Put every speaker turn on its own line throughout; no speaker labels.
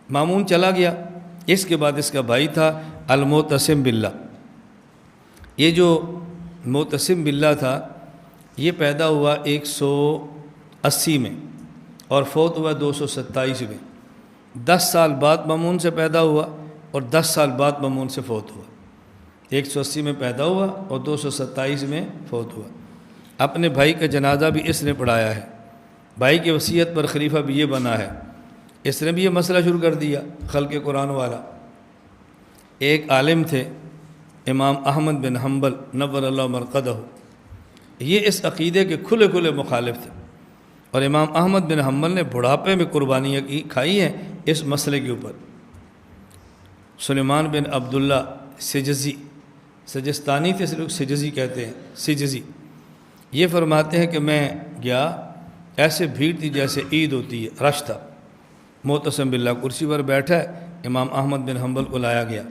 مامون چلا گیا، اس کے بعد اس کا بھائی تھا المعتصم باللہ۔ یہ جو معتصم باللہ تھا یہ پیدا ہوا 180 میں اور فوت ہوا 227 میں۔ 10 سال بعد مامون سے پیدا ہوا اور 10 سال بعد مامون سے فوت ہوا۔ 180 میں پیدا ہوا اور 227 میں فوت ہوا۔ اپنے بھائی کا جنازہ بھی اس نے پڑھایا ہے، بھائی کی وصیت پر خلیفہ بھی یہ بنا ہے۔ اس نے بھی یہ مسئلہ شروع کر دیا خلق قرآن والا۔ ایک عالم تھے امام احمد بن حنبل نور اللہ مرقدہ، یہ اس عقیدے کے کھلے کھلے مخالف تھے، اور امام احمد بن حنبل نے بڑھاپے میں قربانیاں کھائی ہیں اس مسئلے کے اوپر۔ سلیمان بن عبداللہ سجزی، سجستانی تھے، لوگ سجزی کہتے ہیں، سجزی، یہ فرماتے ہیں کہ میں گیا، ایسے بھیڑ تھی جیسے عید ہوتی ہے، رش تھا۔ معتصم باللہ کرسی پر بیٹھا ہے، امام احمد بن حنبل کو لایا گیا۔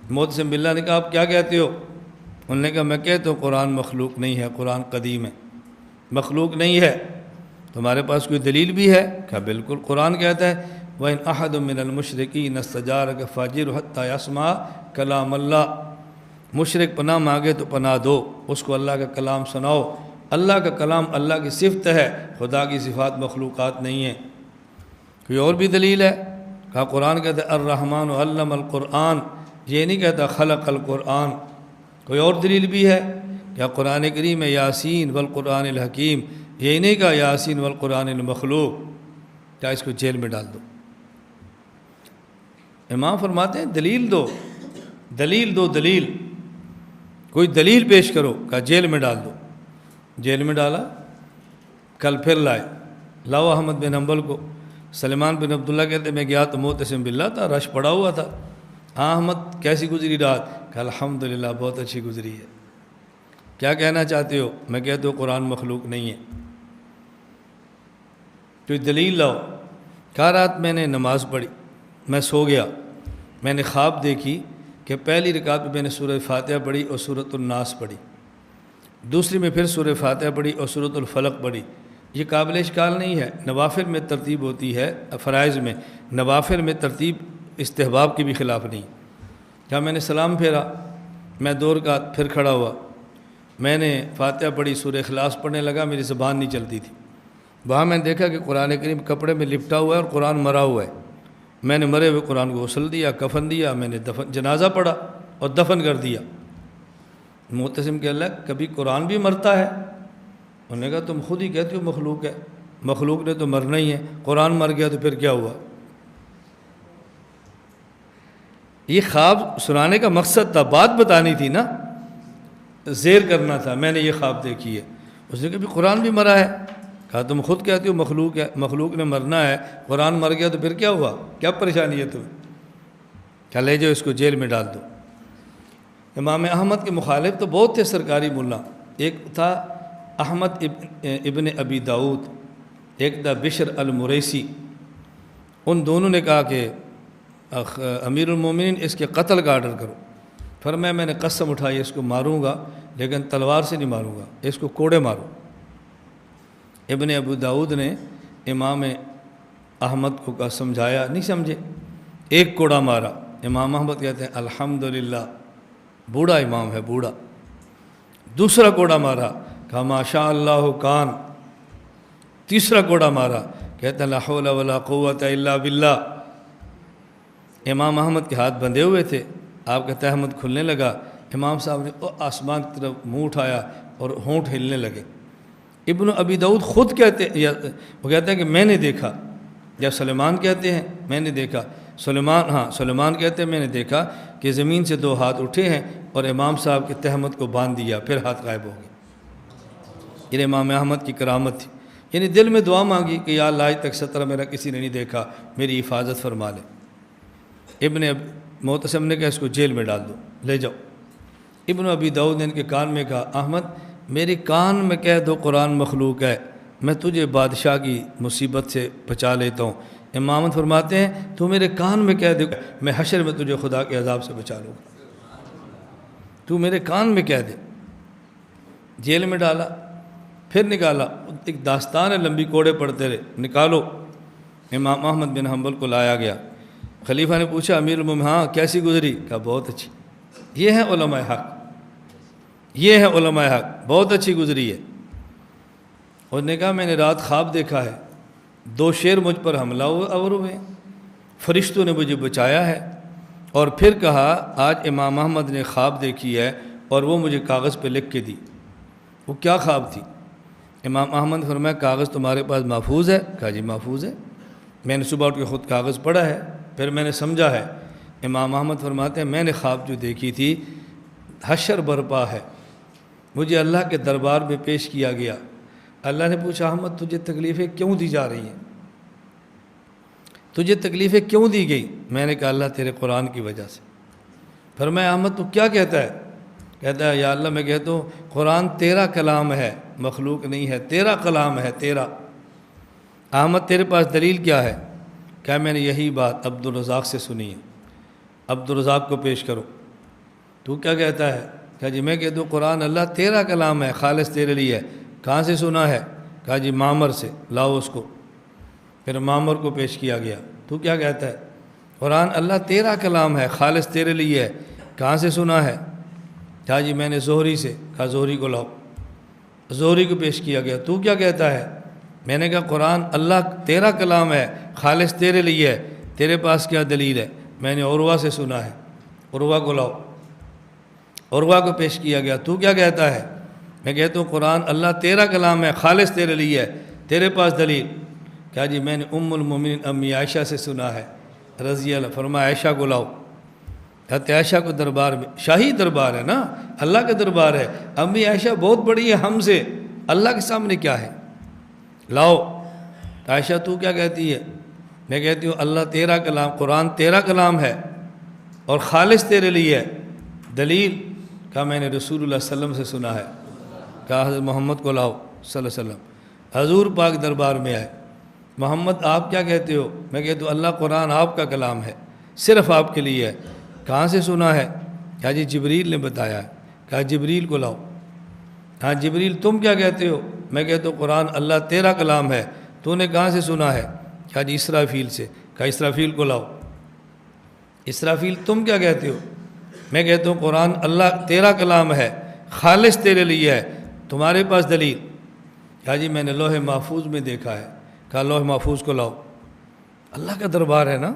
معتصم باللہ نے کہا آپ کیا کہتے ہو؟ انہوں نے کہا میں کہتا ہوں قرآن مخلوق نہیں ہے، قرآن قدیم ہے، مخلوق نہیں ہے۔ تمہارے پاس کوئی دلیل بھی ہے؟ کہا بالکل، قرآن کہتا ہے وَإِنْ أَحَدٌ مِّنَ الْمُشْرِكِينَ اسْتَجَارَكَ فَأَجِرْهُ حَتَّى يَسْمَعَ كَلَامَ اللَّهِ۔ مشرک پناہ مانگے تو پناہ دو، اس کو اللہ کا کلام سناؤ۔ اللہ کا کلام اللہ کی صفت ہے، خدا کی صفات مخلوقات نہیں ہیں۔ کوئی اور بھی دلیل ہے؟ کہا قرآن کہتا ہے الرحمن علم القرآن، یہ نہیں کہتا خلق القرآن۔ کوئی اور دلیل بھی ہے؟ کیا قرآن کریم ہے یاسین والقرآن الحکیم، یہ نہیں کہا یاسین والقرآن المخلوق، کیا اس کو جیل میں ڈال دو؟ امام فرماتے ہیں دلیل دو، دلیل دو، دلیل، کوئی دلیل پیش کرو۔ کہا جیل میں ڈال دو، جیل میں ڈالا۔ کل پھر لائے، لاؤ احمد بن حنبل کو۔ سلیمان بن عبداللہ کہتے میں گیا تو معتصم باللہ تھا، رش پڑا ہوا تھا۔ ہاں احمد کیسی گزری رات؟ کہ الحمدللہ بہت اچھی گزری ہے۔ کیا کہنا چاہتے ہو؟ میں کہتا ہوں قرآن مخلوق نہیں ہے۔ کوئی دلیل لاؤ۔ کہا رات میں نے نماز پڑھی، میں سو گیا، میں نے خواب دیکھی کہ پہلی رکعت میں نے سورہ فاتحہ پڑھی اور سورۃ الناس پڑھی، دوسری میں پھر سورہ فاتحہ پڑھی اور سورۃ الفلق پڑھی۔ یہ قابل اشکال نہیں ہے، نوافل میں ترتیب ہوتی ہے، فرائض میں، نوافل میں ترتیب استحباب کے بھی خلاف نہیں۔ کیا میں نے سلام پھیرا، میں 2 رکعت پھر کھڑا ہوا، میں نے فاتحہ پڑھی، سورہ اخلاص پڑھنے لگا، میری زبان نہیں چلتی تھی۔ وہاں میں نے دیکھا کہ قرآن کریم کپڑے میں لپٹا ہوا ہے اور قرآن مرا ہوا ہے۔ میں نے مرے ہوئے قرآن کو غسل دیا، کفن دیا، میں نے جنازہ پڑھا اور دفن کر دیا۔ معتصم کہ اللہ کبھی قرآن بھی مرتا ہے؟ انہوں نے کہا تم خود ہی کہتے ہو مخلوق ہے، مخلوق نے تو مرنا ہی ہے، قرآن مر گیا تو پھر کیا ہوا؟ یہ خواب سنانے کا مقصد تھا، بات بتانی تھی نا، زیر کرنا تھا، میں نے یہ خواب دیکھی ہے۔ اس نے کہا بھی قرآن بھی مرا ہے۔ کہا تم خود کہتے ہو مخلوق ہے، مخلوق نے مرنا ہے، قرآن مر گیا تو پھر کیا ہوا؟ کیا پریشانی ہے تمہیں؟ کہا لے جاؤ اس کو جیل میں ڈال دو۔ امام احمد کے مخالف تو بہت تھے سرکاری ملا، ایک تھا احمد ابن ابی داؤد، ایک تھا بشر المریسی۔ ان دونوں نے کہا کہ امیر المومنین اس کے قتل کا آرڈر کرو۔ فرمایا میں نے قسم اٹھائی اس کو ماروں گا لیکن تلوار سے نہیں ماروں گا، اس کو کوڑے مارو۔ ابن ابو داؤد نے امام احمد کو سمجھایا، نہیں سمجھے، ایک کوڑا مارا۔ امام احمد کہتے ہیں الحمدللہ، بوڑھا امام ہے، بوڑھا۔ دوسرا کوڑا مارا، کہا ماشاء اللہ کان۔ تیسرا کوڑا مارا، کہتے ہیں لا حول ولا قوت الا باللہ۔ امام احمد کے ہاتھ بندھے ہوئے تھے، آپ کا تہمت کھلنے لگا، امام صاحب نے آسمان کی طرف منہ اٹھایا اور ہونٹ ہلنے لگے۔ ابن ابی داؤد خود کہتے ہیں، وہ کہتے ہیں کہ میں نے دیکھا، یا سلیمان کہتے ہیں میں نے دیکھا، سلیمان کہتے ہیں میں نے دیکھا کہ زمین سے 2 ہاتھ اٹھے ہیں اور امام صاحب کے تہمت کو باندھ دیا، پھر ہاتھ غائب ہو گئے۔ یہ امام احمد کی کرامت تھی، یعنی دل میں دعا مانگی کہ یا اللہ آج تک سترہ میرا کسی نے نہیں دیکھا، میری حفاظت فرما لے۔ ابن معتصم نے کہا اس کو جیل میں ڈال دو، لے جاؤ۔ ابن ابی داؤد نے ان کے کان میں کہا احمد میرے کان میں کہہ دو قرآن مخلوق ہے، میں تجھے بادشاہ کی مصیبت سے بچا لیتا ہوں۔ امام احمد فرماتے ہیں تو میرے کان میں کہہ دے، میں حشر میں تجھے خدا کے عذاب سے بچا لوں گا، تو میرے کان میں کہہ دے۔ جیل میں ڈالا، پھر نکالا، ایک داستان ہے لمبی، کوڑے پڑتے رہے، نکالو۔ امام احمد بن حنبل کو لایا گیا، خلیفہ نے پوچھا امیر المومنین ہاں کیسی گزری؟ کہا بہت اچھی۔ یہ ہیں علماء حق، یہ ہیں علماء حق، بہت اچھی گزری ہے۔ انہوں نے کہا میں نے رات خواب دیکھا ہے، 2 شیر مجھ پر حملہ آور ہوئے ہیں، فرشتوں نے مجھے بچایا ہے۔ اور پھر کہا آج امام احمد نے خواب دیکھی ہے اور وہ مجھے کاغذ پہ لکھ کے دی۔ وہ کیا خواب تھی؟ امام احمد نے فرمایا کاغذ تمہارے پاس محفوظ ہے؟ کہا جی محفوظ ہے، میں نے صبح اٹھ کے خود کاغذ پڑھا ہے، پھر میں نے سمجھا ہے۔ امام احمد فرماتے ہیں میں نے خواب جو دیکھی تھی حشر برپا ہے، مجھے اللہ کے دربار میں پیش کیا گیا۔ اللہ نے پوچھا احمد تجھے تکلیفیں کیوں دی جا رہی ہیں؟ تجھے تکلیفیں کیوں دی گئی؟ میں نے کہا اللہ تیرے قرآن کی وجہ سے۔ فرمایا احمد تو کیا کہتا ہے؟ کہتا ہے یا اللہ میں کہتا ہوں قرآن تیرا کلام ہے، مخلوق نہیں ہے، تیرا کلام ہے تیرا۔ احمد تیرے پاس دلیل کیا ہے؟ کہا میں نے یہی بات عبدالرزاق سے سنی ہے، عبدالرزاق کو پیش کرو۔ تو کیا کہتا ہے؟ کہا جی میں کہتا ہوں قرآن اللہ تیرا کلام ہے، خالص تیرے لیے ہے۔ کہاں سے سنا ہے؟ کہا جی معمر سے، لاؤ اس کو۔ پھر معمر کو پیش کیا گیا۔ تو کیا کہتا ہے؟ قرآن اللہ تیرا کلام ہے، خالص تیرے لیے ہے۔ کہاں سے سنا ہے؟ کہا جی میں نے زہری سے۔ کہا زہری کو لاؤ، زہری کو پیش کیا گیا۔ تو کیا کہتا ہے؟ میں نے کہا قرآن اللہ تیرا کلام ہے، خالص تیرے لیے ہے، تیرے پاس کیا دلیل ہے؟ میں نے عروہ سے سنا ہے، عروہ کو لاؤ، عروہ کو پیش کیا گیا۔ تو کیا کہتا ہے؟ میں کہتا ہوں قرآن اللہ تیرا کلام ہے، خالص تیرے لیے ہے، تیرے پاس دلیل؟ کہا جی میں نے ام المومنین امی عائشہ سے سنا ہے رضی اللہ۔ فرمایا عائشہ کو لاؤ۔ حضرت عائشہ کو دربار میں، شاہی دربار ہے نا، اللہ کا دربار ہے، امی عائشہ بہت بڑی ہے ہم سے، اللہ کے سامنے کیا ہے؟ لاؤ۔ عائشہ تو کیا کہتی ہے؟ میں کہتی ہوں اللہ تیرا کلام، قرآن تیرا کلام ہے اور خالص تیرے لیے ہے، دلیل؟ کہا میں نے رسول اللہ صلی اللہ علیہ وسلم سے سنا ہے۔ کہا حضرت محمد کو لاؤ صلی اللہ علیہ وسلم۔ حضور پاک دربار میں آئے، محمد آپ کیا کہتے ہو؟ میں کہتا ہوں اللہ قرآن آپ کا کلام ہے، صرف آپ کے لیے ہے۔ کہاں سے سنا ہے؟ کہا جی جبریل نے بتایا ہے۔ کہا جبریل کو لاؤ۔ ہاں جبریل تم کیا کہتے ہو؟ میں کہتا ہوں قرآن اللہ تیرا کلام ہے، تو نے کہاں سے سنا ہے؟ کہا جی اسرافیل سے۔ کہا اسرافیل کو لاؤ۔ اسرافیل تم کیا کہتے ہو؟ میں کہتا ہوں قرآن اللہ تیرا کلام ہے، خالص تیرے لیے ہے، تمہارے پاس دلیل؟ کہا جی میں نے لوح محفوظ میں دیکھا ہے۔ کہا لوح محفوظ کو لاؤ۔ اللہ کا دربار ہے نا،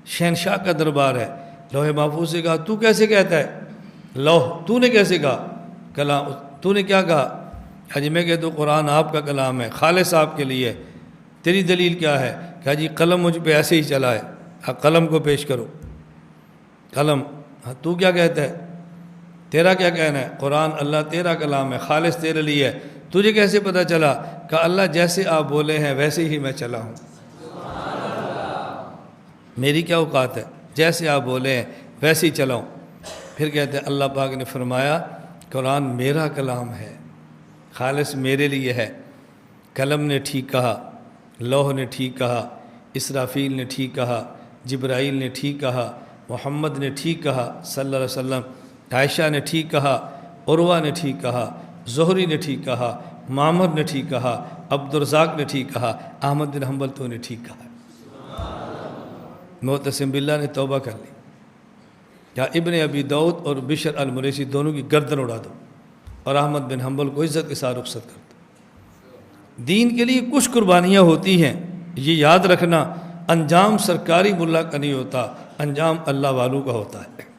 شہنشاہ کا دربار ہے، لوح محفوظ سے کہا تو کیسے کہتا ہے لوح؟ تو نے کیسے کہا کلام؟ تو نے کیا کہا؟ کہا جی میں کہتا ہوں قرآن آپ کا کلام ہے، خالص آپ کے لیے، تیری دلیل کیا ہے؟ کہا جی قلم مجھ پہ ایسے ہی چلا ہے۔ ہاں قلم کو پیش کرو، قلم۔ ہاں تو کیا کہتا ہے؟ تیرا کیا کہنا ہے؟ قرآن اللہ تیرا کلام ہے، خالص تیرے لیے ہے، تجھے کیسے پتہ چلا؟ کہا اللہ جیسے آپ بولے ہیں ویسے ہی میں چلا ہوں، میری کیا اوقات ہے، جیسے آپ بولے ہیں ویسے ہی چلا ہوں۔ پھر کہتے ہیں اللہ پاک نے فرمایا قرآن میرا کلام ہے، خالص میرے لیے ہے۔ قلم نے ٹھیک کہا، لوح نے ٹھیک کہا، اسرافیل نے ٹھیک کہا، جبرائیل نے ٹھیک کہا، محمد نے ٹھیک کہا صلی اللہ علیہ وسلم، عائشہ نے ٹھیک کہا، عروہ نے ٹھیک کہا، زہری نے ٹھیک کہا، معمر نے ٹھیک کہا، عبدالرزاق نے ٹھیک کہا، احمد بن حنبل تو نے ٹھیک کہا۔ معتصم باللہ نے توبہ کر لی، یا ابن ابی داؤد اور بشر المریسی دونوں کی گردن اڑا دو اور احمد بن حنبل کو عزت کے ساتھ رخصت کر دو۔ دین کے لیے کچھ قربانیاں ہوتی ہیں، یہ یاد رکھنا، انجام سرکاری ملا کا نہیں ہوتا، انجام اللہ والوں کا ہوتا ہے،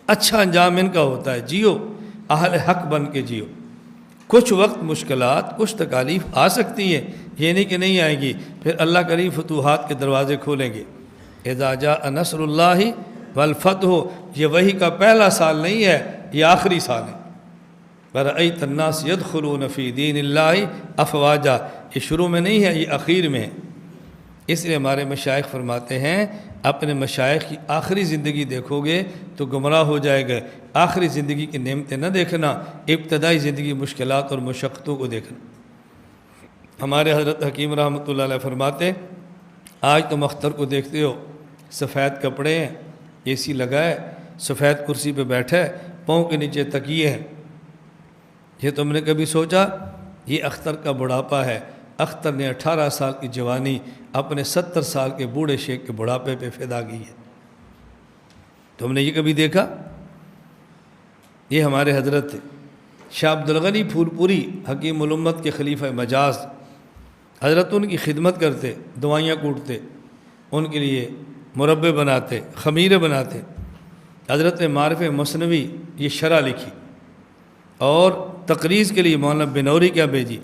اچھا انجام ان کا ہوتا ہے۔ جیو، اہل حق بن کے جیو۔ کچھ وقت مشکلات، کچھ تکالیف آ سکتی ہیں، یہ نہیں کہ نہیں آئیں گی، پھر اللہ کریم فتوحات کے دروازے کھولیں گے۔ اذا جاء نصر اللہ والفتح، یہ وحی کا پہلا سال نہیں ہے، یہ آخری سال ہے۔ وَرَأَيْتَ النَّاسَ يَدْخُلُونَ فِي دِينِ اللَّهِ أَفْوَاجًا، یہ شروع میں نہیں ہے، یہ آخر میں ہے۔ اس لیے ہمارے مشائخ فرماتے ہیں اپنے مشائخ کی آخری زندگی دیکھو گے تو گمراہ ہو جائے گا، آخری زندگی کی نعمتیں نہ دیکھنا، ابتدائی زندگی مشکلات اور مشقتوں کو دیکھنا۔ ہمارے حضرت حکیم رحمۃ اللہ علیہ فرماتے آج تم اختر کو دیکھتے ہو، سفید کپڑے ہیں، اے سی لگائے، سفید کرسی پہ بیٹھے، پاؤں کے نیچے تکیے ہیں۔ یہ تم نے کبھی سوچا یہ اختر کا بڑھاپا ہے، اختر نے 18 سال کی جوانی اپنے 70 سال کے بوڑھے شیخ کے بڑھاپے پہ فدا کی ہے۔ تم نے یہ کبھی دیکھا؟ یہ ہمارے حضرت تھے شاہ عبدالغنی پھول پوری، حکیم الامت کے خلیفہ مجاز۔ حضرت ان کی خدمت کرتے، دوائیاں کوٹتے، ان کے لیے مربے بناتے، خمیرے بناتے۔ حضرت نے معارف مثنوی یہ شرح لکھی اور تقریض کے لیے مولانا بنوری کیا بھیجی۔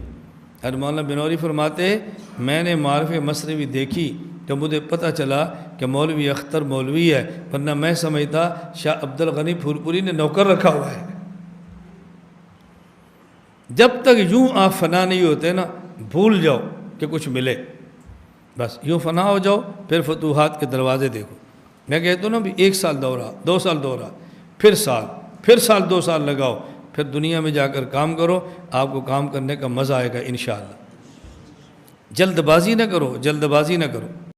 اور مولانا بنوری فرماتے میں نے معارف مثنوی دیکھی تو مجھے پتہ چلا کہ مولوی اختر مولوی ہے، ورنہ میں سمجھتا شاہ عبدالغنی پھول پوری نے نوکر رکھا ہوا ہے۔ جب تک یوں آپ فنا نہیں ہوتے نا، بھول جاؤ کہ کچھ ملے، بس یوں فنا ہو جاؤ، پھر فتوحات کے دروازے دیکھو۔ میں کہتا ہوں نا بھی 1 سال دورہ، 2 سال دورہ، پھر سال 2 سال لگاؤ، پھر دنیا میں جا کر کام کرو، آپ کو کام کرنے کا مزہ آئے گا انشاءاللہ۔ جلد بازی نہ کرو، جلد بازی نہ کرو۔